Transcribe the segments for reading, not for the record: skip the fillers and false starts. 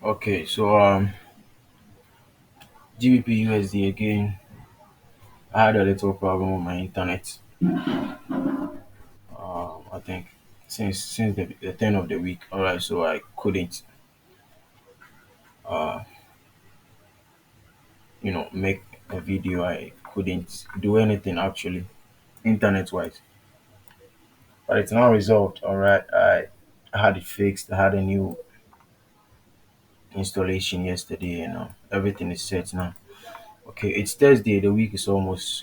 Okay, so GBP USD again. I had a little problem with my internet. I think since the turn of the week. All right, so I couldn't uh make a video. I couldn't do anything actually internet wise. But it's now resolved. All right, I had it fixed. I had a new installation yesterday, and everything is set now. Okay, it's Thursday. The week is almost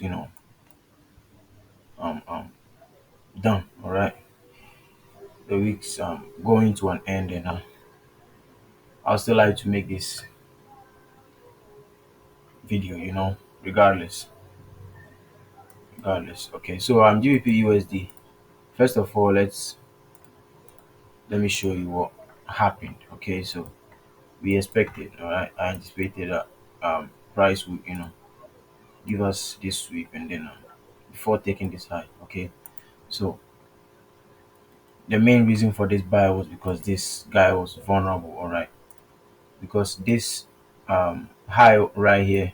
um um done. All right, the week's going to an end, and I'll still like to make this video. Regardless, regardless. Okay, so GBP USD. First of all, let me show you what happened. Okay, so we expected. All right, I anticipated that price would give us this sweep, and then before taking this high. Okay, so the main reason for this buy was because this guy was vulnerable. All right, because this high right here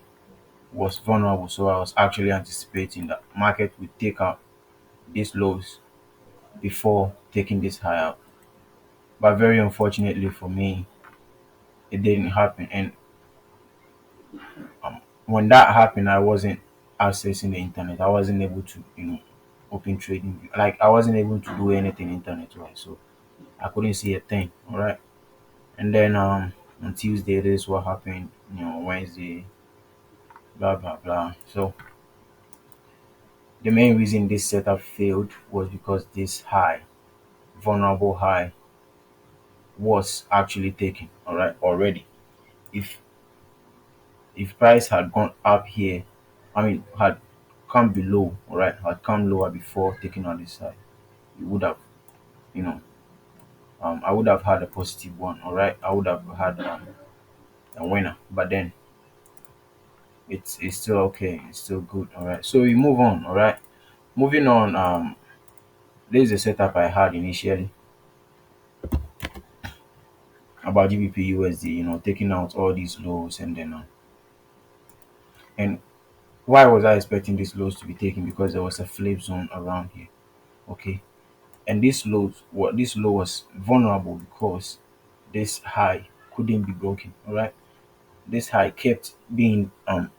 was vulnerable, so I was actually anticipating that market would take out these lows before taking this high out. But very unfortunately for me, it didn't happen. And when that happened, I wasn't accessing the internet. I wasn't able to open trading. Like I wasn't able to do anything internet wise, so I couldn't see a thing. All right, and then on Tuesday, this is what happened. Wednesday, blah blah blah. So the main reason this setup failed was because this high, vulnerable high, was actually taken. All right, already. If price had gone up here, I mean had come below, all right, had come lower before taking on this side, you would have, you know, I would have had a positive one. All right, I would have had a winner. But then it's still okay. It's still good. All right. So we move on. All right. Moving on. This is the setup I had initially about GBP USD. Taking out all these lows, and then and why was I expecting these lows to be taken? Because there was a flip zone around here. Okay. And this low was vulnerable because this high couldn't be broken. All right. This high kept being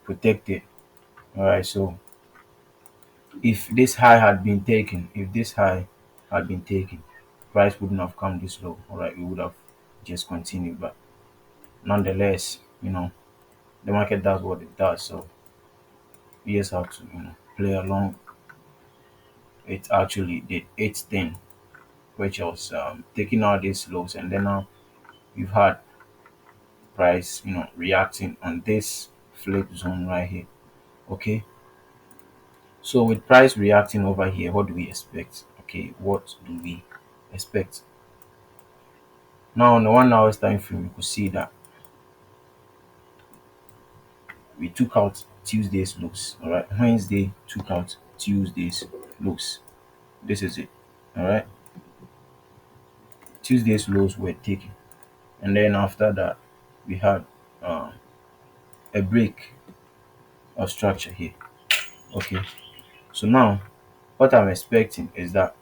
protected. All right. So if this high had been taken, price wouldn't have come this low. All right, we would have just continued. But nonetheless, the market does what it does. So we just have to play along. It actually did its thing, which was taking out these lows, and then now you've had price reacting on this flip zone right here. Okay, so with price reacting over here, what do we expect? Okay, what do we expect? Now on the 1 hour time frame, you could see that we took out Tuesday's lows. All right, Wednesday took out Tuesday's lows. This is it. All right, Tuesday's lows were taken, and then after that, we had uh, a break of structure here. Okay, so now what I'm expecting is that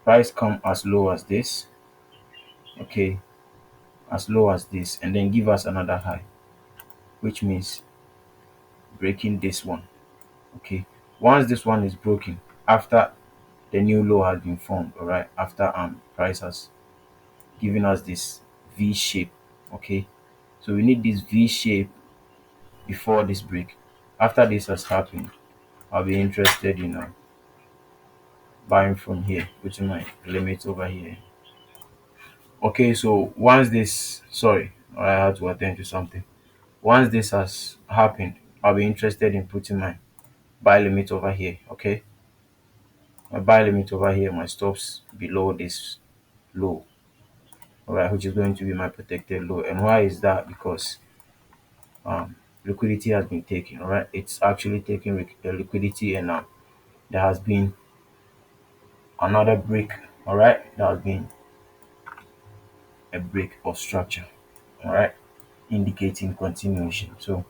price come as low as this. Okay, as low as this, and then give us another high, which means breaking this one. Okay, once this one is broken, after the new low has been formed, all right, after price has given us this V shape. Okay, so we need this V shape before this break. After this has happened, I'll be interested in buying from here, putting my limit over here. Okay, so once this, sorry, I had to attend to something. Once this has happened, I'll be interested in putting my buy limit over here. Okay, my buy limit over here, my stops below this low. All right, which is going to be my protected low. And why is that? Because liquidity has been taken. All right, it's actually taking liquidity, and there has been another break. All right, there has been a break of structure. All right, indicating continuation. So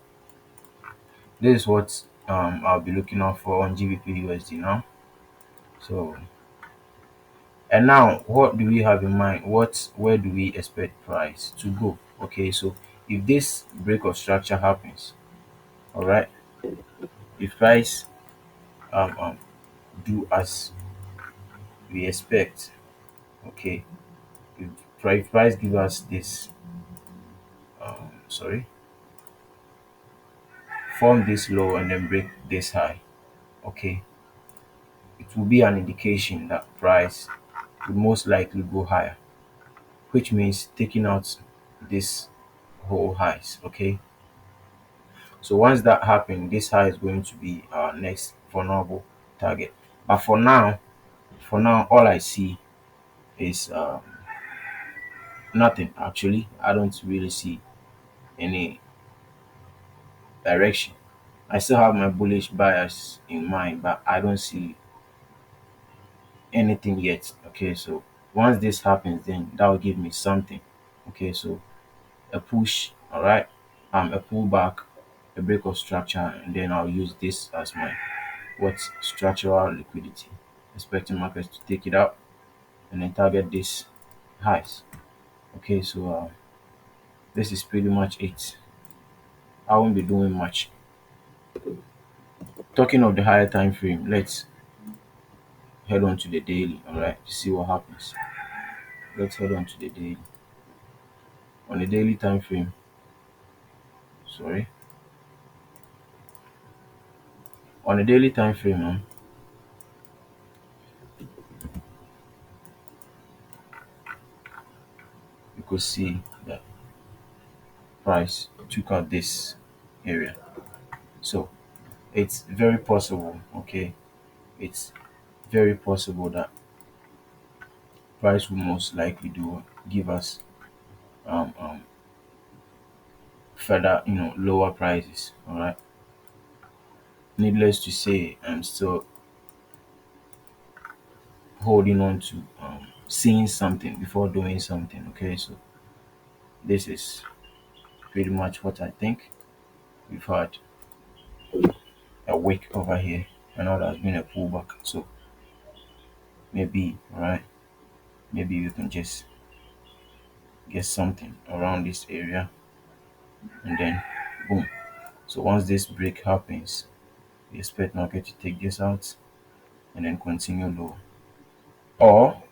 this is what I'll be looking out for on GBP USD now. So and now what do we have in mind? Where do we expect price to go? Okay, so if this break of structure happens, all right, if price um, um do as we expect, okay, if price give us this sorry, form this low and then break this high, okay, it will be an indication that price will most likely go higher, which means taking out this whole highs. Okay, so once that happens, this high is going to be our next vulnerable target. But for now, all I see is nothing. Actually, I don't really see any direction. I still have my bullish bias in mind, but I don't see anything yet. Okay, so once this happens, then that will give me something. Okay, so a push, all right, a pullback, a break of structure, and then I'll use this as my what structural liquidity, expecting markets to take it out and then target this highs. Okay, so this is pretty much it. I won't be doing much. Talking of the higher time frame, let's head on to the daily, all right, to see what happens. Let's head on to the daily. On the daily time frame, sorry, on the daily time frame, you could see that price took out this area. So it's very possible, okay, it's very possible that price will most likely do give us um, um further, lower prices. All right, needless to say, I'm still holding on to seeing something before doing something. Okay, so this is pretty much what I think. We've had a wick over here, and now there's been a pullback. So maybe, all right, maybe we can just get something around this area, and then boom. So once this break happens, we expect market to take this out and then continue low. Or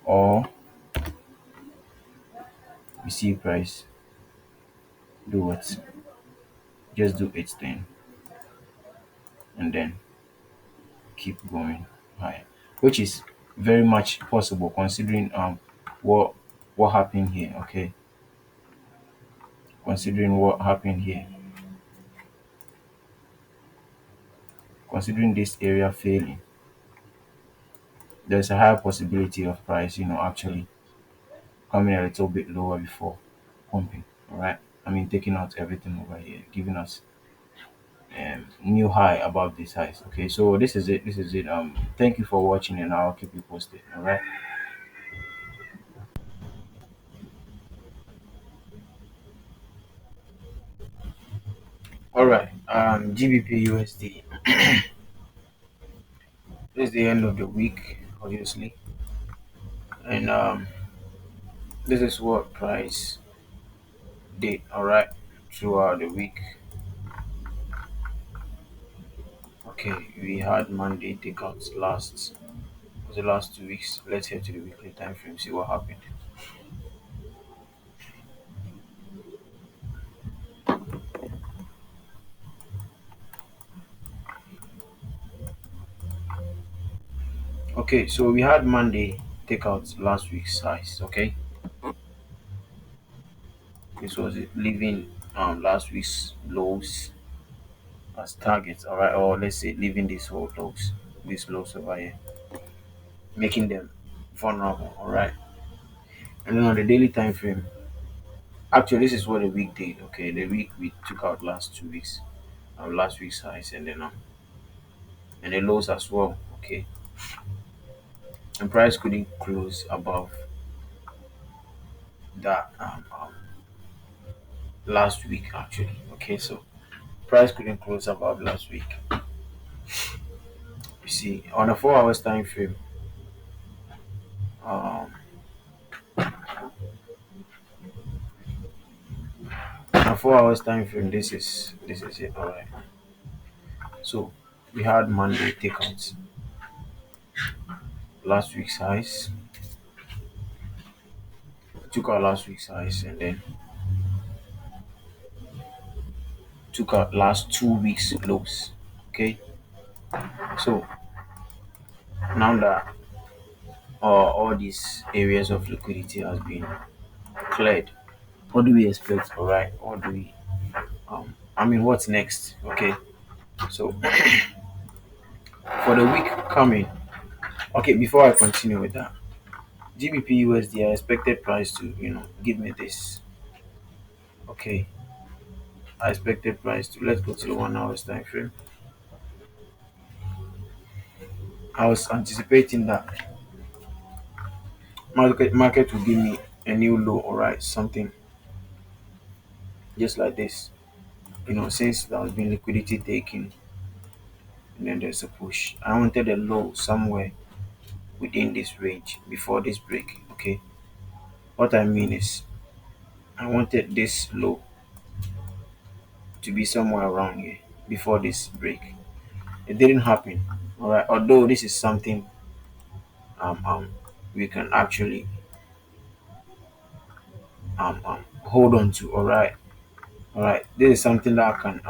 or we see price do what? Just do its thing and then keep going higher. Which is very much possible considering what what happened here, okay? Considering what happened here. Considering this area failing, there's a higher possibility of price, actually coming a little bit lower before pumping. Alright. I mean taking out everything over here, giving us new high above this highs. Okay, so this is it. This is it. Thank you for watching, and I'll keep you posted. All right. All right. GBP USD. This is the end of the week, obviously, and this is what price did. All right, throughout the week. Okay, we had Monday takeouts last. Was the last 2 weeks? Let's head to the weekly time frame. See what happened. Okay, so we had Monday takeouts last week's size. Okay, this was it, leaving last week's lows as targets, all right, or let's say leaving these lows over here, making them vulnerable, all right. And then on the daily time frame, actually, this is what the week did. Okay, the week we took out last 2 weeks, last week's highs, and the lows as well. Okay, and price couldn't close above. that last week actually. Okay, so price couldn't close above last week. You see, on a 4 hours time frame, um, on a 4 hours time frame, this is it. All right. So we had Monday takeouts, last week's highs, took out last week's highs, and then took out last 2 weeks lows. Okay, so now that all these areas of liquidity has been cleared, what do we expect? All right, what do we I mean, what's next? Okay, so for the week coming, okay, before I continue with that, GBP USD, I expected price to, give me this. Okay, I expected price to, let's go to the 1 hours time frame. I was anticipating that market will give me a new low, all right, something just like this. Since there has been liquidity taking, and then there's a push. I wanted a low somewhere within this range before this break. Okay, what I mean is I wanted this low to be somewhere around here before this break. It didn't happen. All right. Although this is something we can actually hold on to. All right. All right. This is something that can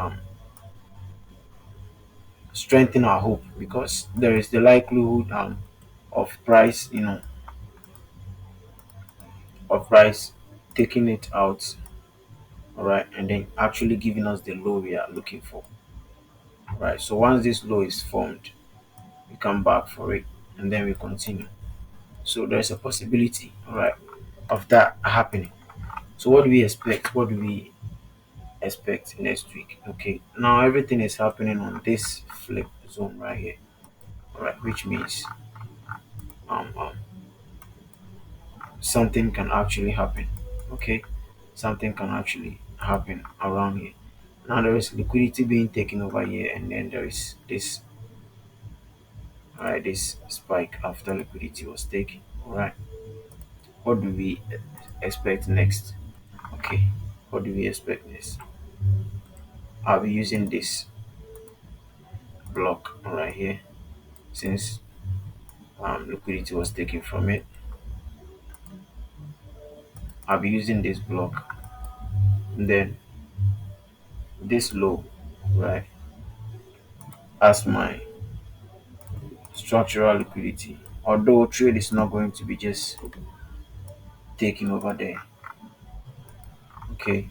strengthen our hope because there is the likelihood of price, of price taking it out. All right, and then actually giving us the low we are looking for. All right. So once this low is formed, we come back for it, and then we continue. So there's a possibility, all right, of that happening. So what do we expect? What do we expect next week? Okay, now everything is happening on this flip zone right here, all right, which means um, um something can actually happen. Okay, something can actually happen around here. Now there is liquidity being taken over here, and then there is this, all right, this spike after liquidity was taken. All right, what do we expect next? Okay, what do we expect next? I'll be using this block right here since liquidity was taken from it. I'll be using this block, and then this low, right, as my structural liquidity. Although trade is not going to be just taking over there. Okay,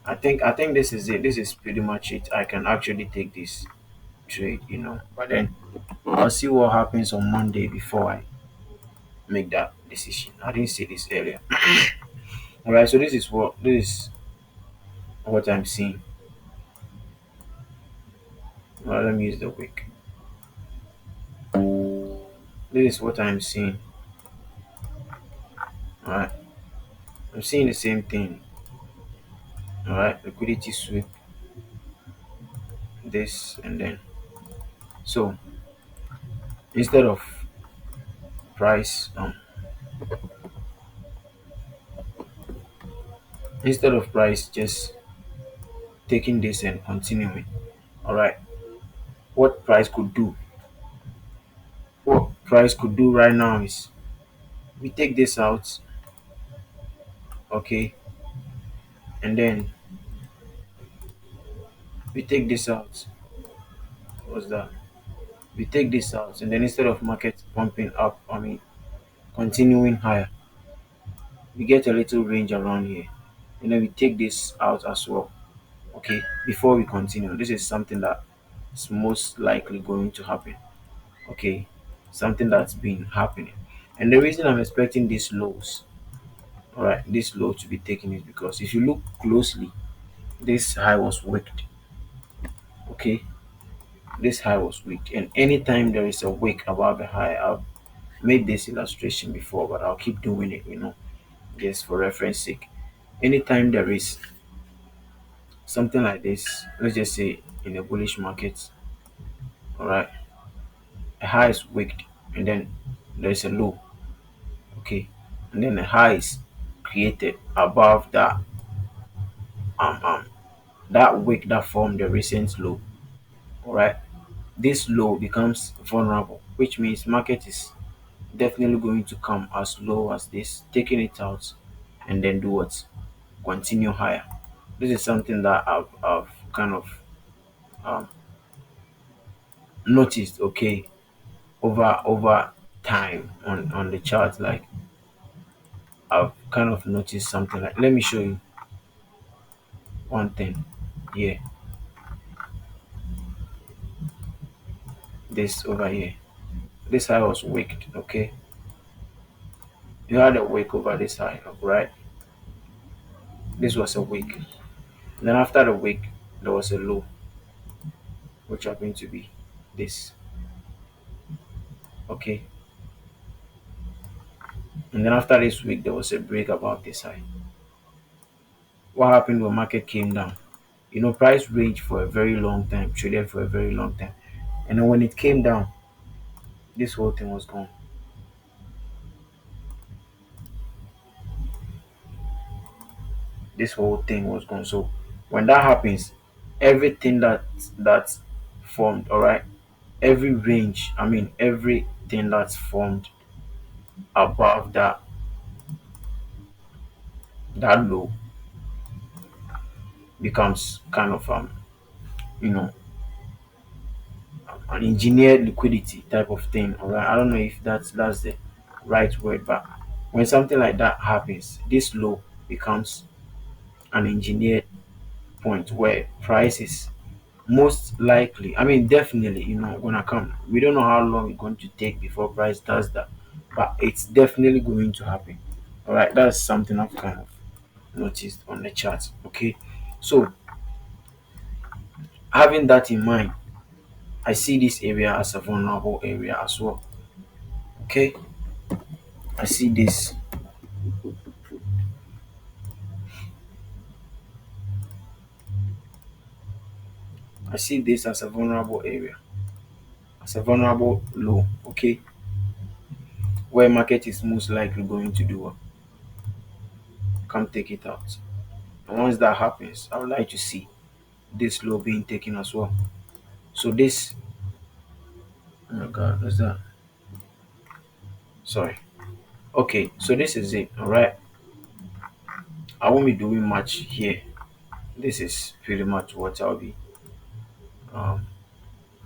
I think this is it. This is pretty much it. I can actually take this trade, but then I'll see what happens on Monday before I make that decision. I didn't say this earlier. All right, so this is what I'm seeing. Well, let me use the wick. This is what I'm seeing. All right, I'm seeing the same thing. All right, liquidity sweep, this and then. So instead of price, just taking this and continuing. All right, what price could do? What price could do right now is we take this out, okay, and then we take this out. What's that? We take this out, and then instead of market pumping up, continuing higher, we get a little range around here, and then we take this out as well. Okay, before we continue, this is something that is most likely going to happen. Okay, something that's been happening, and the reason I'm expecting these lows, all right, this low to be taken is because if you look closely, this high was wicked. Okay, this high was wicked, and anytime there is a wick above the high, I've made this illustration before, but I'll keep doing it. just for reference sake, anytime there is something like this, let's just say in a bullish market, all right, a high is wicked, and then there's a low, okay, and then a high is created above um um that wick that formed the recent low, all right. This low becomes vulnerable, which means market is definitely going to come as low as this, taking it out, and then do what? Continue higher. This is something that I've kind of um, noticed, okay, over time on the chart. Like I've kind of noticed something like, let me show you one thing here. This over here. This high was wicked, okay. You had a wick over this high, right? This was a wick. Then after the wick, there was a low, which happened to be this, okay. And then after this week, there was a break above this high. What happened when market came down? Price ranged for a very long time, traded for a very long time. And then when it came down, this whole thing was gone. This whole thing was gone. So when that happens, everything that's formed, all right, every range, I mean everything that's formed above that low becomes kind of you know an engineered liquidity type of thing. All right, I don't know if that's the right word, but when something like that happens, this low becomes an engineered point where price is most likely, I mean, definitely, gonna come. We don't know how long it's going to take before price does that, but it's definitely going to happen. All right, that's something I've kind of noticed on the chart. Okay, so having that in mind, I see this area as a vulnerable area as well. Okay, I see this. I see this as a vulnerable area, as a vulnerable low. Okay, where market is most likely going to do what? Come take it out. And once that happens, I would like to see this low being taken as well. So this, oh my God, what's that? Sorry. Okay, so this is it. All right, I won't be doing much here. This is pretty much what I'll be um,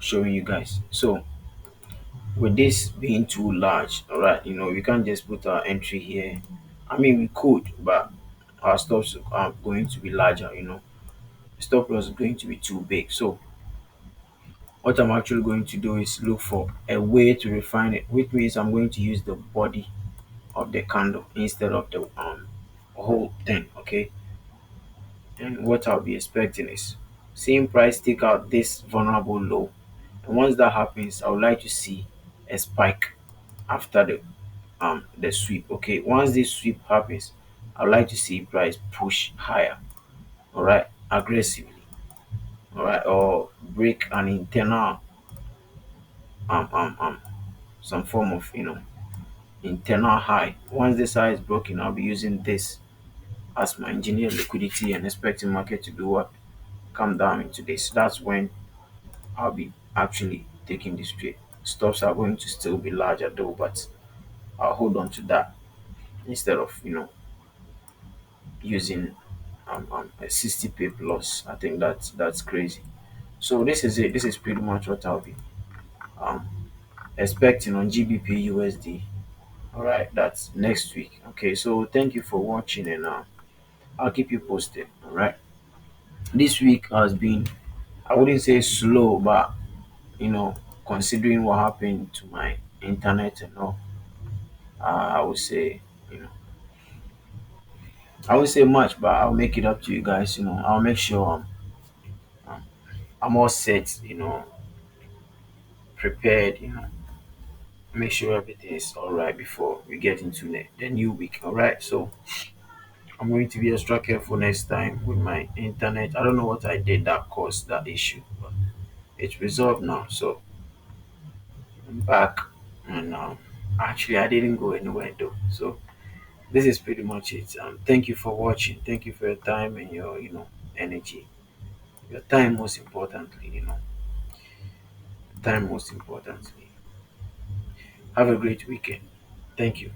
showing you guys. So with this being too large, all right, we can't just put our entry here. I mean, we could, but our stops are going to be larger. Stop loss is going to be too big. So what I'm actually going to do is look for a way to refine it, which means I'm going to use the body of the candle instead of the whole thing. Okay, and what I'll be expecting is seeing price take out this vulnerable low, and once that happens, I would like to see a spike after the sweep. Okay, once this sweep happens, I would like to see price push higher, all right, aggressively, all right, or break an internal um um um some form of internal high. Once this high is broken, I'll be using this as my engineer liquidity and expecting market to do what? Come down into this. That's when I'll be actually taking this trade. Stops are going to still be larger though, but I'll hold on to that instead of using a 60 pip loss. I think that's crazy. So this is it. This is pretty much what I'll be um, expecting on GBP USD. All right, that's next week. Okay, so thank you for watching, and I'll keep you posted. All right, this week has been, I wouldn't say slow, but considering what happened to my internet and all, I would say, you know, I would say much, but I'll make it up to you guys. I'll make sure um, I'm all set, prepared, make sure everything is all right before we get into the new week. All right. So I'm going to be extra careful next time with my internet. I don't know what I did that caused that issue, but it's resolved now. So I'm back, and actually I didn't go anywhere though. So this is pretty much it. Thank you for watching. Thank you for your time and your energy. Your time most importantly. Time most importantly. Have a great weekend. Thank you.